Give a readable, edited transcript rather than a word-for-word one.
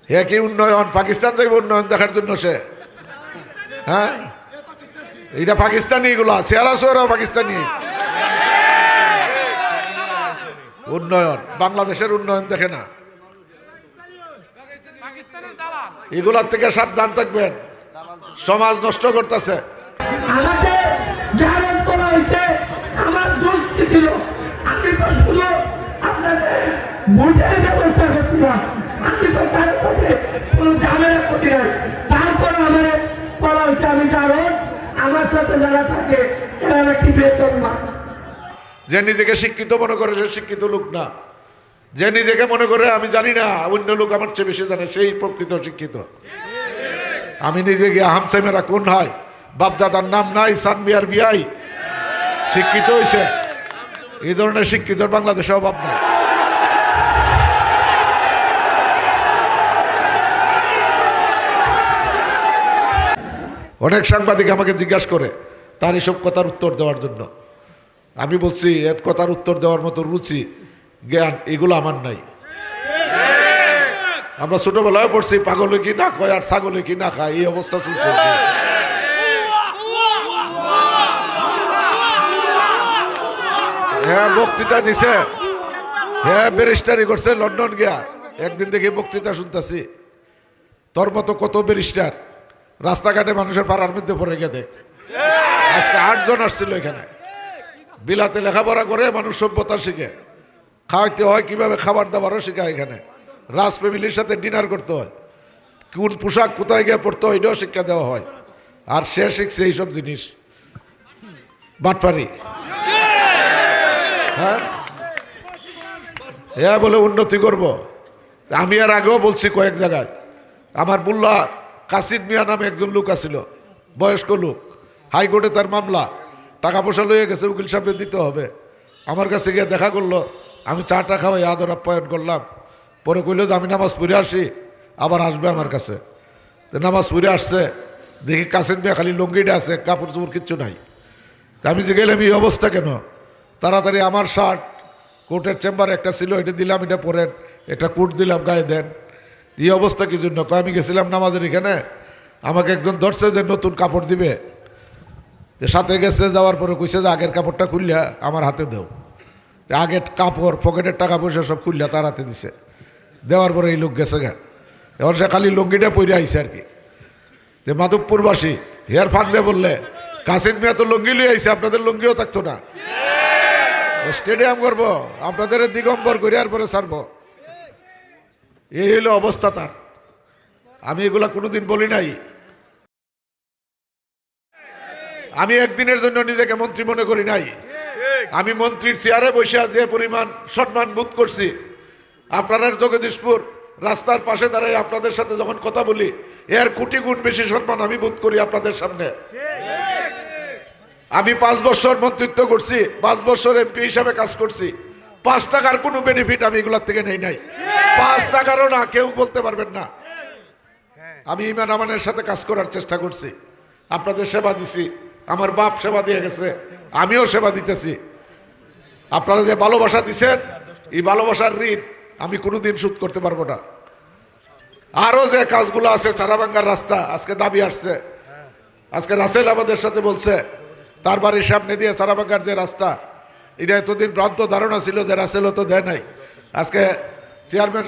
হে কি উন্নয়ন? পাকিস্তান যাইব উন্নয়ন দেখার জন্য সে? হ্যাঁ, এটা পাকিস্তানি, এগুলা চেহারা সোয়ারাও পাকিস্তানি। উন্নয়ন, বাংলাদেশের উন্নয়ন দেখে না। এগুলার থেকে সাবধান থাকবেন, সমাজ নষ্ট করতেছে। আমাকে জাহাজ করা হয়েছে, আমার দোষ ছিল, আমি তো শুধু আপনাদের ভোটের ব্যবস্থা করছিলাম, আমি তো তার সাথে কোনো ঝামেলা করি নাই। তারপর আমার বলা হয়েছে আমি যাবো, আমার সাথে যারা থাকে এরা নাকি বেতন না। যে নিজেকে শিক্ষিত মনে করে সে শিক্ষিত লোক না, যে নিজেকে মনে করে আমি জানি না অন্য লোক আমার চেয়ে বেশি জানে, সেই প্রকৃত শিক্ষিত। আমি নিজে গিয়ে হামসাইমেরা কোন হয়, বাপদাদার নাম নাই, সানমিয়ার বিয়াই শিক্ষিত হয়েছে। এই ধরনের শিক্ষিত বাংলাদেশে অভাব নাই। অনেক সাংবাদিক আমাকে জিজ্ঞাসা করে তার এসব কথার উত্তর দেওয়ার জন্য। আমি বলছি এর কথার উত্তর দেওয়ার মতো রুচি, জ্ঞান এগুলো আমার নাই। আমরা ছোটবেলায় পড়ছি পাগলে কি না কয় আর ছাগলে কি না খায়, এই অবস্থা চলছে। হ্যাঁ, বক্তৃতা দিছে, হ্যাঁ ব্যারিস্টারি করছে লন্ডন গিয়া। একদিন দেখি বক্তৃতা শুনতেছি, তোর মতো কত ব্যারিস্টার রাস্তাঘাটে মানুষের পাড়ার মধ্যে পড়ে গিয়ে দেখ। আজকে 8 জন আসছিল এখানে, বিলাতে লেখাপড়া করে মানুষ সভ্যতা শিখে, খাওয়াইতে হয় কিভাবে, খাবার দাবারও শেখায় এখানে, রাজ ফ্যামিলির সাথে ডিনার করতে হয়, কোন পোশাক কোথায় গিয়ে পড়তে হয় এটাও শিক্ষা দেওয়া হয়। আর সে শিখছে এইসব জিনিস, বাটপারি। হ্যাঁ, হ্যাঁ বলে উন্নতি করব। আমি আর আগেও বলছি কয়েক জায়গায়, আমার বুল্লা কাসিদ মিয়া নামে একজন লোক আছিল, বয়স্ক লোক, হাইকোর্টে তার মামলা, টাকা পয়সা লইয়ে গেছে, উকিল সাহেব দিতে হবে। আমার কাছে গিয়ে দেখা করলো, আমি চাটা খাওয়াই আদর আপ্যায়ন করলাম। পরে কইল যে আমি নামাজ পড়ে আসি, আবার আসবে আমার কাছে। নামাজ পড়ে আসছে, দেখি কাসিদ মিয়া খালি লুঙ্গিটা আছে, কাপড় চোপড় কিচ্ছু নাই। আমি যে গেলাম এই অবস্থা কেন? তাড়াতাড়ি আমার শার্ট কোর্টের চেম্বারে একটা ছিল, এটা দিলাম, এটা পরেন, একটা কোট দিলাম, গায়ে দেন। এই অবস্থা কি জন্য? আমি গেছিলাম নামাজের এখানে, আমাকে একজন ধরছে যে নতুন কাপড় দিবে, সাথে গেছে, যাওয়ার পরে কইছে যে আগের কাপড়টা খুললিয়া আমার হাতে দেও। আগের কাপড়, পকেটের টাকা পয়সা সব খুললিয়া তার হাতে দিছে। দেওয়ার পরে এই লোক গেছে গা, এবার সে খালি লুঙ্গিটা পরে আইছে আর কি। যে মাধবপুরবাসী হেয়ার ফাঁকলে বললে, কাসিদ মিয়া তো লুঙ্গি লিয়ে আইছে, আপনাদের লুঙ্গিও থাকতো না। স্টেডিয়াম করবো, আপনাদের দিগম্বর করিয়ার পরে ছাড়বো, এই হলো অবস্থা তার। আমি এগুলা কোনোদিন বলি নাই। আমি একদিনের জন্য নিজেকে মন্ত্রী মনে করি নাই। আমি মন্ত্রীর চেয়ারে বসে যে পরিমাণ সম্মান বোধ করছি, আপনারা জগদীশপুর রাস্তার পাশে দাঁড়াই আপনাদের সাথে যখন কথা বলি, এর কোটি গুণ বেশি সম্মান আমি বোধ করি আপনাদের সামনে। আমি 5 বছর মন্ত্রিত্ব করছি, 5 বছর এমপি হিসাবে কাজ করছি। 5 টাকার কোনো বেনিফিট আমি এগুলার থেকে নেই নাই, 5 টাকারও না, কেউ বলতে পারবেন না। আমি ইমান আমানের সাথে কাজ করার চেষ্টা করছি, আপনাদের সেবা দিছি, আমার বাপ সেবা দিয়ে গেছে, আমিও সেবা দিতেছি। আপনারা যে ভালোবাসা দিচ্ছেন, এই ভালোবাসার ঋণ আমি কোনোদিন শোধ করতে পারবো না। আরও যে কাজগুলো আছে, চারাবাঙ্গার রাস্তা আজকে দাবি আসছে, আজকে রাসেল আমাদের সাথে বলছে তার বাড়ির সামনে দিয়ে চারাবাঙ্গার যে রাস্তা, এটা এতদিন ভ্রান্ত ধারণা ছিল যে রাসেলও তো দেয় নাই। আজকে চেয়ারম্যান